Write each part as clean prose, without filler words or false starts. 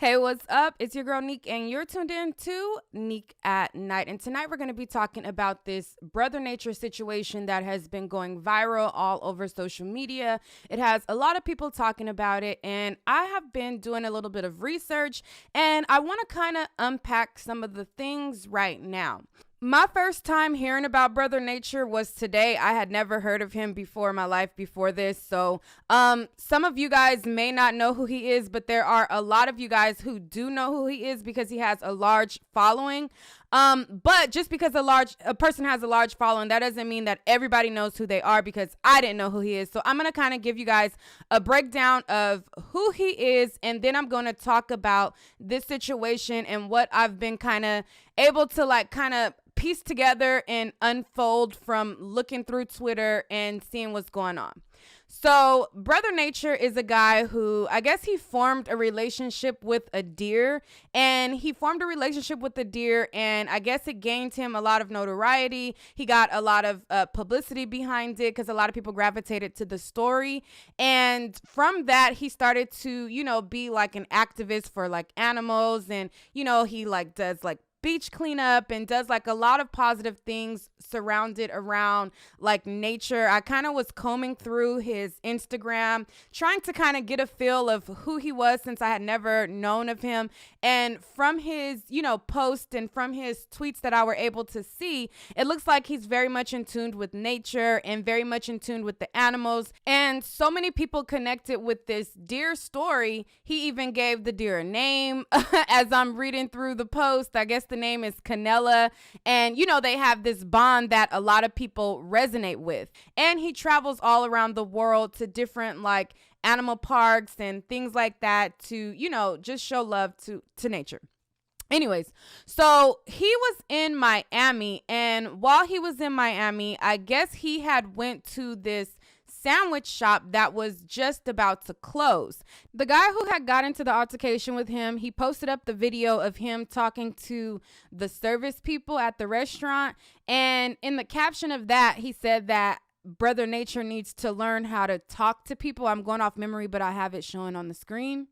Hey, what's up? It's your girl Neek, and you're tuned in to Neek at Night. And tonight we're going to be talking about this Brother Nature situation that has been going viral all over social media. It has a lot of people talking about it, and I have been doing a little bit of research, and I want to kind of unpack some of the things right now. My first time hearing about Brother Nature was today. I had never heard of him before in my life before this. So some of you guys may not know who he is, but there are a lot of you guys who do know who he is because he has a large following. But just because a person has a large following, that doesn't mean that everybody knows who they are, because I didn't know who he is. So I'm going to kind of give you guys a breakdown of who he is, and then I'm going to talk about this situation and what I've been kind of able to kind of piece together and unfold from looking through Twitter and seeing what's going on. So Brother Nature is a guy who, I guess he formed a relationship with a deer, and I guess it gained him a lot of notoriety. He got a lot of publicity behind it because a lot of people gravitated to the story. And from that, he started to, be like an activist for like animals, and, he does like beach cleanup and does like a lot of positive things surrounded around like nature. I kind of was combing through his Instagram, trying to kind of get a feel of who he was since I had never known of him. And from his, posts and from his tweets that I were able to see, it looks like he's very much in tune with nature and very much in tune with the animals. And so many people connected with this deer story. He even gave the deer a name. As I'm reading through the post, I guess the name is Canela, and they have this bond that a lot of people resonate with. And he travels all around the world to different like animal parks and things like that to just show love to nature. Anyways, so he was in Miami, and while he was in Miami, I guess he had went to this sandwich shop that was just about to close. The guy who had got into the altercation with him, he posted up the video of him talking to the service people at the restaurant, and in the caption of that, he said that Brother Nature needs to learn how to talk to people. I'm going off memory, but I have it showing on the screen.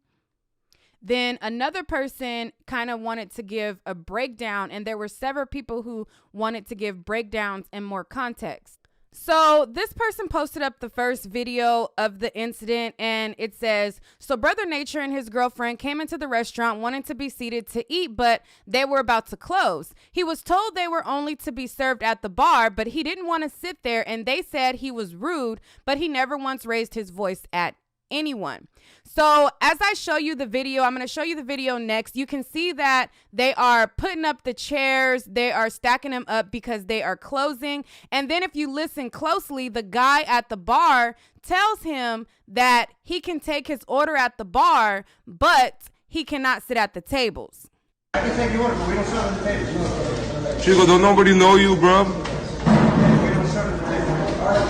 Then another person kind of wanted to give a breakdown, and there were several people who wanted to give breakdowns and more context. So this person posted up the first video of the incident, and it says, so Brother Nature and his girlfriend came into the restaurant wanting to be seated to eat, but they were about to close. He was told they were only to be served at the bar, but he didn't want to sit there, and they said he was rude, but he never once raised his voice at anyone. So as I show you the video, I'm going to show you the video next. You can see that they are putting up the chairs. They are stacking them up because they are closing. And then if you listen closely, the guy at the bar tells him that he can take his order at the bar, but he cannot sit at the tables. I can take your order, but we don't serve at the tables. Chico, don't nobody know you, bro? We don't serve at the tables. All right,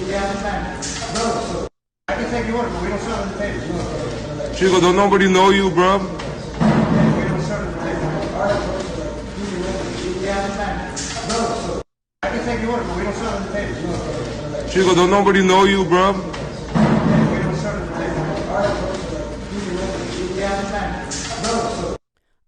yeah, I can take your order, but we don't serve at the tables. Chico, don't nobody know you, bro? We don't serve at the tables. All right, yeah, I can take your order, but we don't serve at the tables. Chico, don't nobody know you, bro? We don't serve at the tables. All right, yeah,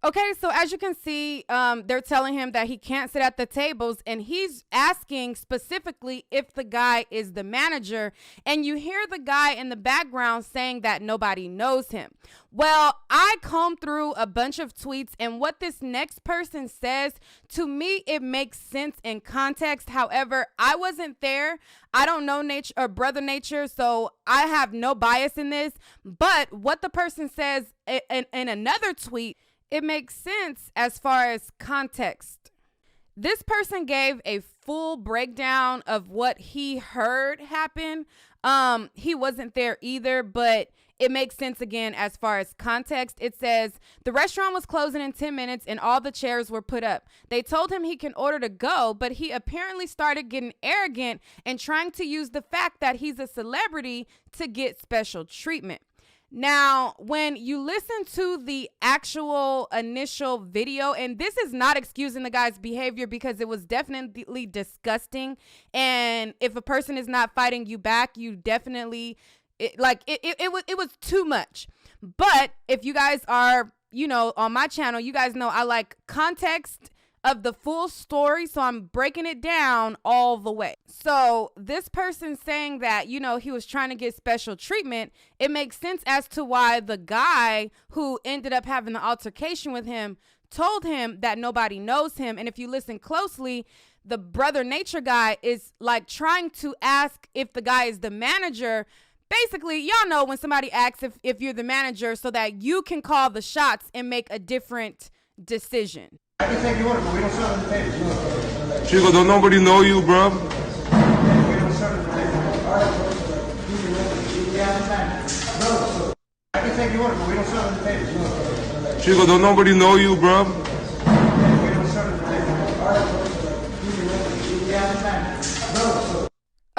Okay, so as you can see, they're telling him that he can't sit at the tables, and he's asking specifically if the guy is the manager, and you hear the guy in the background saying that nobody knows him. Well, I combed through a bunch of tweets, and what this next person says, to me, it makes sense in context. However, I wasn't there. I don't know Nature or Brother Nature, so I have no bias in this. But what the person says in another tweet, it makes sense as far as context. This person gave a full breakdown of what he heard happen. He wasn't there either, but it makes sense again as far as context. It says, the restaurant was closing in 10 minutes and all the chairs were put up. They told him he can order to go, but he apparently started getting arrogant and trying to use the fact that he's a celebrity to get special treatment. Now, when you listen to the actual initial video, and this is not excusing the guy's behavior because it was definitely disgusting. And if a person is not fighting you back, you definitely It was too much. But if you guys are, on my channel, you guys know I like context of the full story, so I'm breaking it down all the way. So this person saying that, he was trying to get special treatment, it makes sense as to why the guy who ended up having the altercation with him told him that nobody knows him. And if you listen closely, the Brother Nature guy is like trying to ask if the guy is the manager. Basically, y'all know when somebody asks if you're the manager so that you can call the shots and make a different decision. I can take the order, but we don't sell in the papers. Chico, don't nobody know you, bruv. We don't sell in the papers. All right, folks, but you understand? No, so I can take the order, but we don't sell in the papers. Chico, don't nobody know you, bruv. We don't sell in the papers. All right, folks, but you understand? No, so.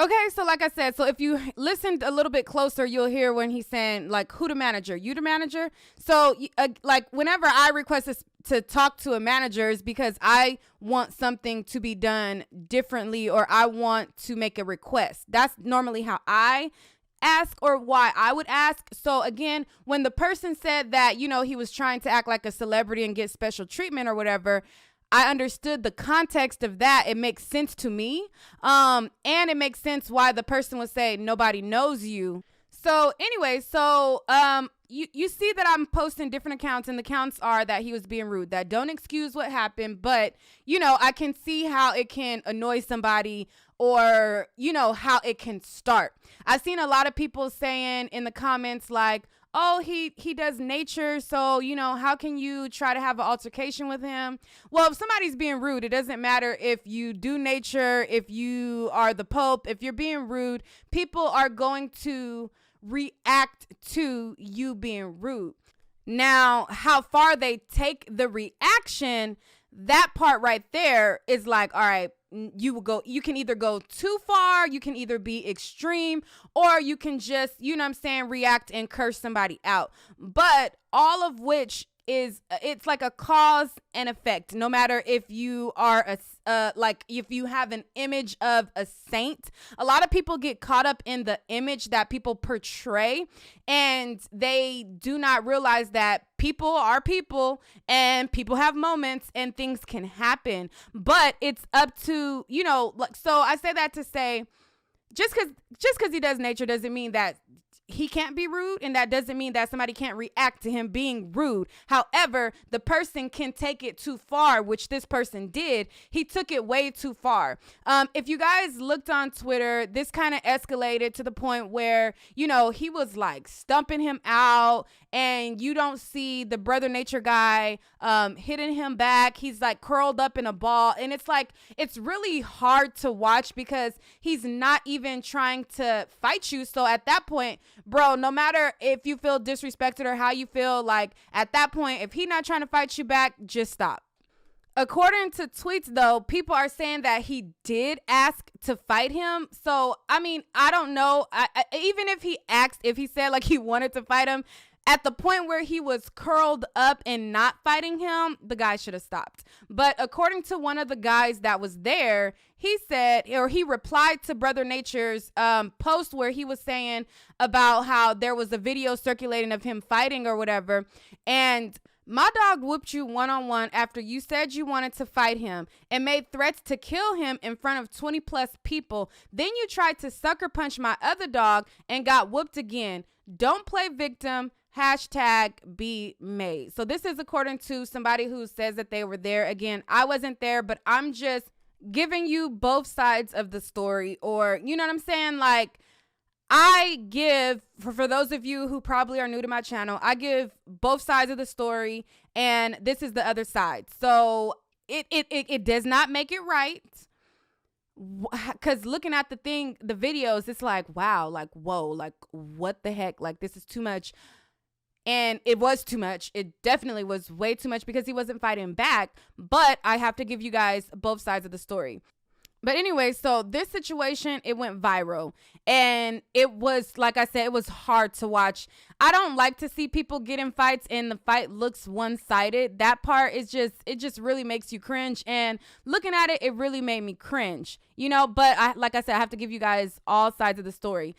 Okay, so like I said, so if you listened a little bit closer, you'll hear when he's saying, like, who the manager? You the manager? So, like, whenever I request to talk to a manager is because I want something to be done differently or I want to make a request. That's normally how I ask or why I would ask. So, again, when the person said that, he was trying to act like a celebrity and get special treatment or whatever, I understood the context of that. It makes sense to me. And it makes sense why the person would say nobody knows you. So anyway, you see that I'm posting different accounts, and the accounts are that he was being rude. That don't excuse what happened, but I can see how it can annoy somebody or, how it can start. I've seen a lot of people saying in the comments like, oh, he does nature, so, how can you try to have an altercation with him? Well, if somebody's being rude, it doesn't matter if you do nature, if you are the Pope, if you're being rude, people are going to react to you being rude. Now, how far they take the reaction, that part right there is like, all right, you can either go too far, you can either be extreme, or you can just, react and curse somebody out. But all of which it's like a cause and effect. No matter if you are if you have an image of a saint, a lot of people get caught up in the image that people portray, and they do not realize that people are people and people have moments and things can happen. But it's up to, so I say that to say, just because he does nature doesn't mean that he can't be rude, and that doesn't mean that somebody can't react to him being rude. However, the person can take it too far, which this person did. He took it way too far. If you guys looked on Twitter, this kind of escalated to the point where, he was like stumping him out, and you don't see the Brother Nature guy hitting him back. He's like curled up in a ball, and it's like, it's really hard to watch because he's not even trying to fight you. So at that point, bro, no matter if you feel disrespected or how you feel, like at that point, if he's not trying to fight you back, just stop. According to tweets, though, people are saying that he did ask to fight him. So, I mean, I don't know. Even if he said like he wanted to fight him, at the point where he was curled up and not fighting him, the guy should have stopped. But according to one of the guys that was there, he said, or he replied to Brother Nature's post where he was saying about how there was a video circulating of him fighting or whatever. And my dog whooped you one-on-one after you said you wanted to fight him and made threats to kill him in front of 20 plus people. Then you tried to sucker punch my other dog and got whooped again. Don't play victim. #be made. So this is according to somebody who says that they were there. Again, I wasn't there, but I'm just giving you both sides of the story, or you know what I'm saying? Like, I give, for those of you who probably are new to my channel, I give both sides of the story, and this is the other side. So it does not make it right. Because looking at the videos, it's like, wow, like, whoa, like, what the heck? Like, this is too much. And it was too much. It definitely was way too much because he wasn't fighting back. But I have to give you guys both sides of the story. But anyway, so this situation, it went viral. And it was, like I said, it was hard to watch. I don't like to see people get in fights and the fight looks one-sided. That part is it just really makes you cringe. And looking at it, it really made me cringe. But like I said, I have to give you guys all sides of the story.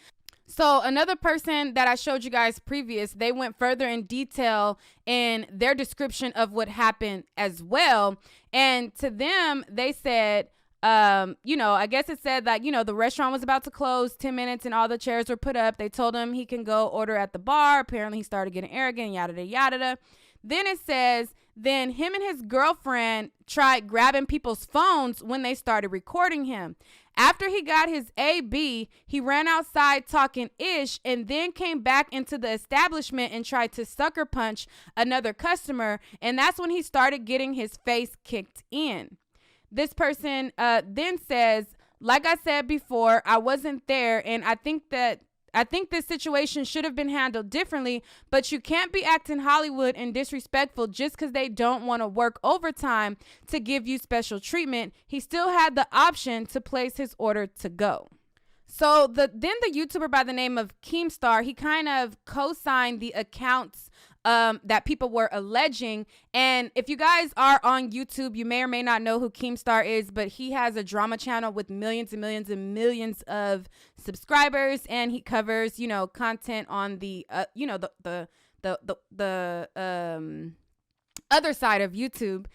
So another person that I showed you guys previous, they went further in detail in their description of what happened as well. And to them, they said, I guess it said that, the restaurant was about to close 10 minutes and all the chairs were put up. They told him he can go order at the bar. Apparently he started getting arrogant, yada, yada. Then it says, then him and his girlfriend tried grabbing people's phones when they started recording him. After he got his AB, he ran outside talking ish and then came back into the establishment and tried to sucker punch another customer. And that's when he started getting his face kicked in. This person then says, like I said before, I wasn't there, and I think this situation should have been handled differently, but you can't be acting Hollywood and disrespectful just because they don't want to work overtime to give you special treatment. He still had the option to place his order to go. So then the YouTuber by the name of Keemstar, he kind of co-signed the accounts that people were alleging. And if you guys are on YouTube, you may or may not know who Keemstar is, but he has a drama channel with millions and millions and millions of subscribers, and he covers, content on the other side of YouTube.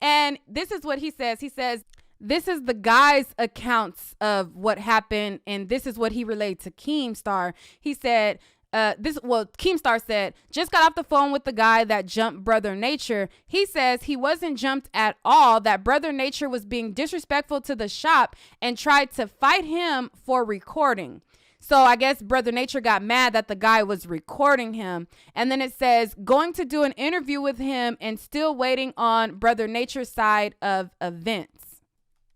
And this is what he says. He says, this is the guy's accounts of what happened, and this is what he relayed to Keemstar. He said, Keemstar said, just got off the phone with the guy that jumped Brother Nature. He says he wasn't jumped at all, that Brother Nature was being disrespectful to the shop and tried to fight him for recording. So I guess Brother Nature got mad that the guy was recording him. And then it says, going to do an interview with him and still waiting on Brother Nature's side of events.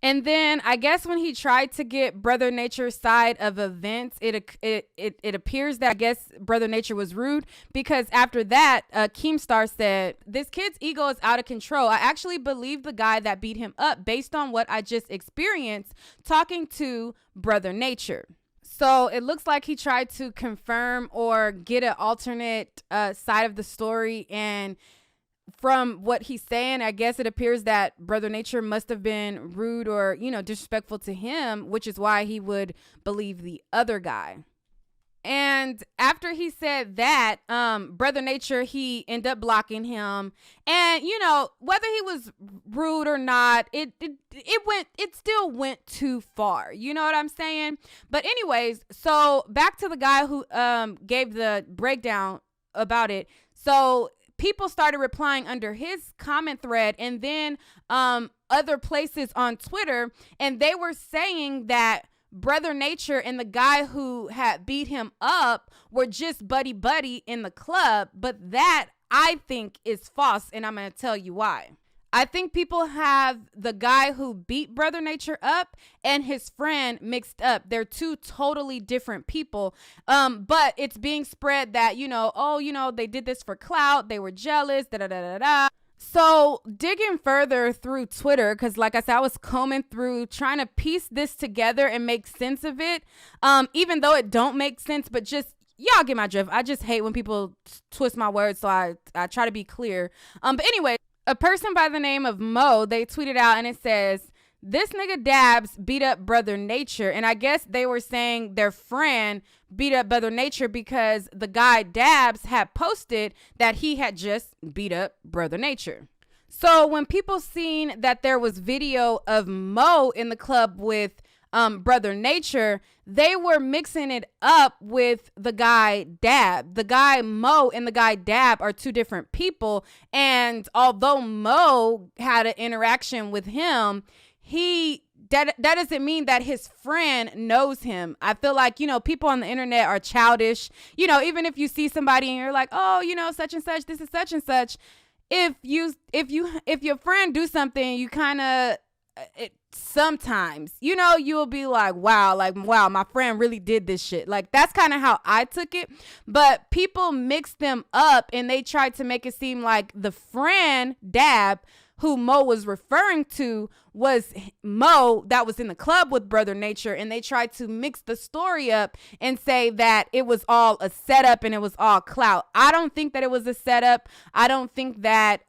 And then I guess when he tried to get Brother Nature's side of events, it appears that I guess Brother Nature was rude, because after that, Keemstar said, this kid's ego is out of control. I actually believe the guy that beat him up based on what I just experienced talking to Brother Nature. So it looks like he tried to confirm or get an alternate side of the story, and from what he's saying, I guess it appears that Brother Nature must have been rude or, disrespectful to him, which is why he would believe the other guy. And after he said that, Brother Nature, he ended up blocking him. And, whether he was rude or not, it still went too far. You know what I'm saying? But anyways, so back to the guy who gave the breakdown about it. So people started replying under his comment thread, and then other places on Twitter, and they were saying that Brother Nature and the guy who had beat him up were just buddy in the club. But that, I think, is false, and I'm going to tell you why. I think people have the guy who beat Brother Nature up and his friend mixed up. They're two totally different people. But it's being spread that, they did this for clout. They were jealous, So digging further through Twitter, because like I said, I was combing through trying to piece this together and make sense of it. Even though it don't make sense, but just, y'all get my drift. I just hate when people twist my words, so I try to be clear. But anyway, a person by the name of Mo, they tweeted out, and it says, this nigga Dabs beat up Brother Nature. And I guess they were saying their friend beat up Brother Nature because the guy Dabs had posted that he had just beat up Brother Nature. So when people seen that there was video of Mo in the club with Brother Nature, they were mixing it up with the guy Dab. The guy Mo and the guy Dab are two different people. And although Mo had an interaction with him, that doesn't mean that his friend knows him. I feel like, people on the internet are childish. Even if you see somebody and you're like, oh, such and such, this is such and such. If your friend do something, you kind of, sometimes, you'll be like, wow, my friend really did this shit. Like, that's kind of how I took it. But people mix them up and they tried to make it seem like the friend Dab, who Mo was referring to, was Mo that was in the club with Brother Nature, and they tried to mix the story up and say that it was all a setup and it was all clout. I don't think that it was a setup. I don't think that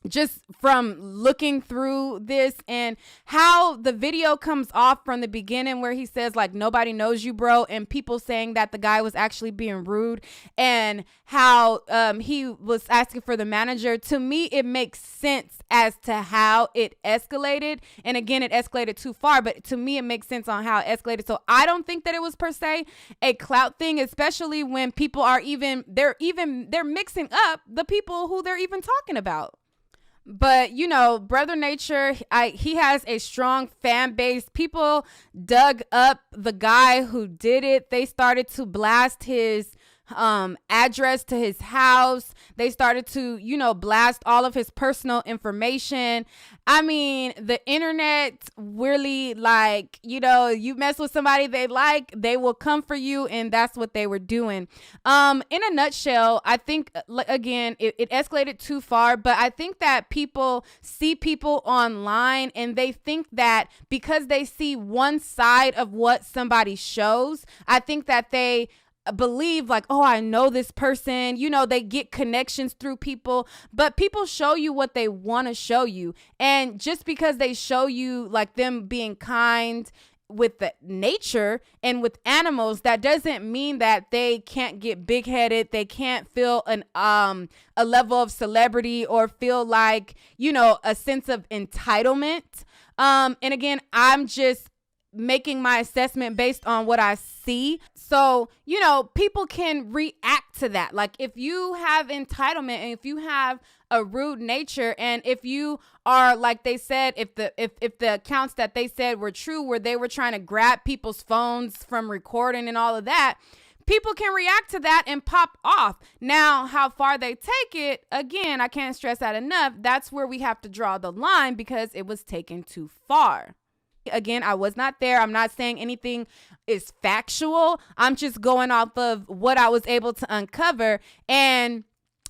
just from looking through this and how the video comes off from the beginning, where he says like, nobody knows you, bro, and people saying that the guy was actually being rude, and how he was asking for the manager. To me, it makes sense as to how it escalated. And again, it escalated too far, but to me, it makes sense on how it escalated. So I don't think that it was per se a clout thing, especially when people are they're mixing up the people who they're even talking about. But, you know, Brother Nature, he has a strong fan base. People dug up the guy who did it. They started to blast his address to his house. They started to, you know, blast all of his personal information. I mean, the internet really, like, you know, you mess with somebody they like, they will come for you, and that's what they were doing. In a nutshell, I think, again, it escalated too far, but I think that people see people online and they think that because they see one side of what somebody shows, I think that they believe like, oh, I know this person, you know, they get connections through people, but people show you what they want to show you. And just because they show you like them being kind with the nature and with animals, that doesn't mean that they can't get big headed. They can't feel a level of celebrity or feel like, you know, a sense of entitlement. And again, I'm just making my assessment based on what I see. So, you know, people can react to that. Like if you have entitlement and if you have a rude nature, and if you are, like they said, if the accounts that they said were true, where they were trying to grab people's phones from recording and all of that, people can react to that and pop off. Now, how far they take it, again, I can't stress that enough. That's where we have to draw the line, because it was taken too far. Again, I was not there. I'm not saying anything is factual. I'm just going off of what I was able to uncover. And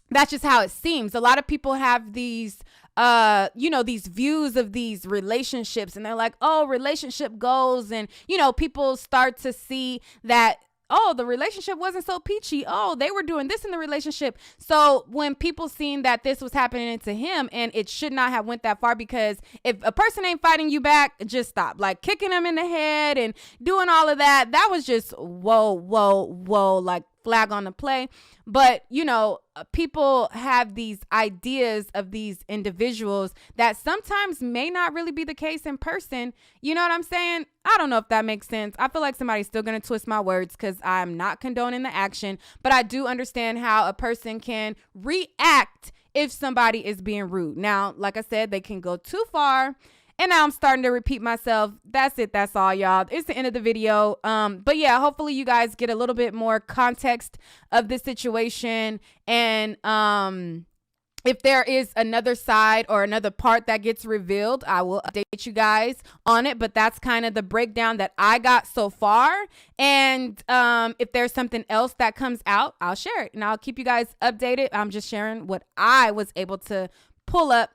that's just how it seems. A lot of people have these, you know, these views of these relationships, and they're like, oh, relationship goals. And, you know, people start to see that, oh, the relationship wasn't so peachy. Oh, they were doing this in the relationship. So when people seen that this was happening to him, and it should not have went that far, because if a person ain't fighting you back, just stop. Like kicking them in the head and doing all of that, that was just whoa, like flag on the play. But, you know, people have these ideas of these individuals that sometimes may not really be the case in person. You know what I'm saying? I don't know if that makes sense. I feel like somebody's still going to twist my words, because I'm not condoning the action, but I do understand how a person can react if somebody is being rude. Now, like I said, they can go too far. And now I'm starting to repeat myself. That's it. That's all, y'all. It's the end of the video. But yeah, hopefully you guys get a little bit more context of this situation. And if there is another side or another part that gets revealed, I will update you guys on it. But that's kind of the breakdown that I got so far. And if there's something else that comes out, I'll share it. And I'll keep you guys updated. I'm just sharing what I was able to pull up.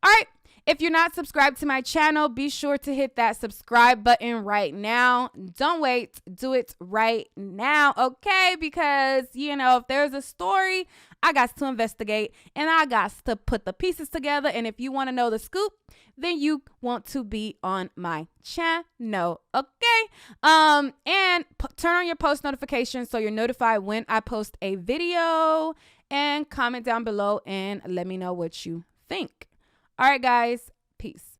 All right. If you're not subscribed to my channel, be sure to hit that subscribe button right now. Don't wait. Do it right now, okay? Because, you know, if there's a story, I got to investigate, and I got to put the pieces together. And if you want to know the scoop, then you want to be on my channel, okay? And turn on your post notifications so you're notified when I post a video, and comment down below and let me know what you think. All right, guys. Peace.